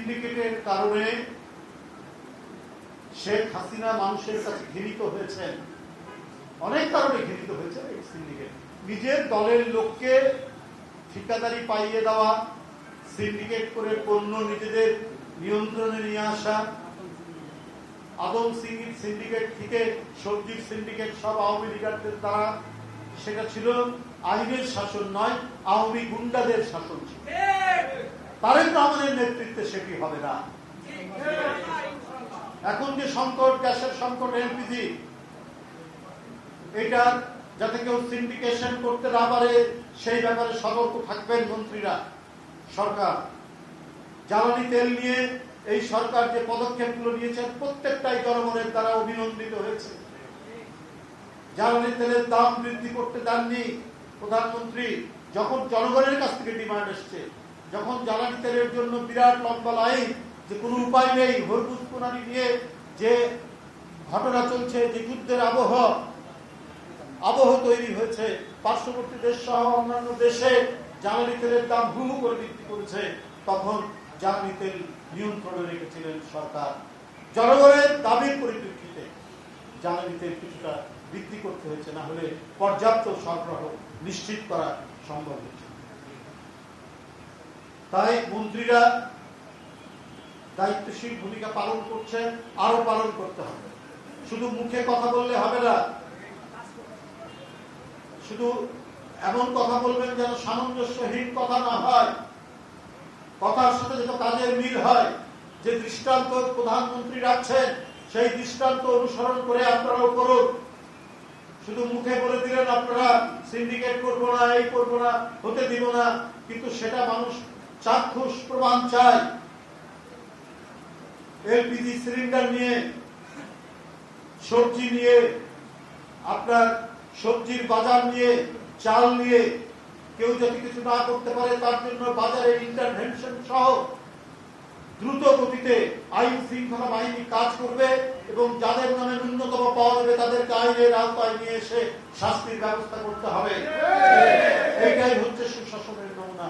সিন্ডিকেটের কারণে শেখ হাসিনা মানুষের কাছে ঘৃণিত হয়েছেন, অনেক কারণে ঘৃণিত হয়েছে এই সিন্ডিকেট। নিজের দলের লোককে ঠিকাদারি পাইয়ে দেওয়া, সিন্ডিকেট করে পণ্য নিজেদের নিয়ন্ত্রণে নিয়ে আসা, আদম সিন্ডিকেট থেকে সবজির সিন্ডিকেট সব আওয়ামী লীগারদের দ্বারা, সেটা ছিল আইনের শাসন নয়, আওয়ামী গুন্ডাদের শাসন ছিল। তারেক রহমানের নেতৃত্বে সেটি হবে না। এখন যে সংকট, গ্যাসের সংকট, এলপিজি, এটা যাতে কেউ সিন্ডিকেশন করতে না পারে সেই ব্যাপারে সতর্ক থাকবেন মন্ত্রীরা। সরকার জ্বালানি তেল নিয়ে এই সরকার যে পদক্ষেপগুলো নিয়েছেন প্রত্যেকটাই জনগণের দ্বারা অভিনন্দিত হয়েছে। জ্বালানি তেলের দাম বৃদ্ধি করতে দেননি প্রধানমন্ত্রী, যখন জনগণের কাছ থেকে ডিমান্ড এসছে, যখন জ্বালানি তেলের জন্য বিরাট লম্বা লাইন, যে কোনো উপায় নেই, হরমুজ প্রণালী নিয়ে যে ঘটনা চলছে, যে যুদ্ধের আবহ তৈরি হয়েছে, পার্শ্ববর্তী দেশ সহ অন্যান্য দেশে জ্বালানি তেলের দাম হু হু করে বৃদ্ধি করেছে, তখন জ্বালানি তেল নিয়ন্ত্রণে রেখেছিলেন সরকার। জনগণের দাবির পরিপ্রেক্ষিতে জ্বালানি তেল কিছুটা বৃদ্ধি করতে হয়েছে, না হলে পর্যাপ্ত সরবরাহ নিশ্চিত করা সম্ভব হচ্ছে। তাই মন্ত্রীরা দায়িত্বশীল ভূমিকা পালন করছেন, আরো পালন করতে হবে। শুধু মুখে কথা বললে হবে না, শুধু এমন কথা বলবেন যেন সামঞ্জস্যহীন কথা না হয়, কথার সাথে যেন কাজের মিল হয়। যে দৃষ্টান্ত প্রধানমন্ত্রী রাখছেন সেই দৃষ্টান্ত অনুসরণ করে আপনারাও করুন। শুধু মুখে বলে দিলেন আপনারা সিন্ডিকেট করবো না, এই করবো না, হতে দিব না, কিন্তু সেটা মানুষ চাক্ষুষ প্রমাণ চায়। এলপিজি সিলিন্ডার নিয়ে, সবজি নিয়ে, আপনার সবজির বাজার নিয়ে, চাল নিয়ে কেউ যদি কিছু না করতে পারে তার জন্য বাজারে ইন্টারভেনশন সহ দ্রুত গতিতে আইন শৃঙ্খলা বাহিনী কাজ করবে এবং যাদের নামে ন্যূনতম পাওয়া যাবে তাদেরকে আইনের আওতায় নিয়ে এসে শাস্তির ব্যবস্থা করতে হবে। এটাই হচ্ছে সুশাসনের নমুনা।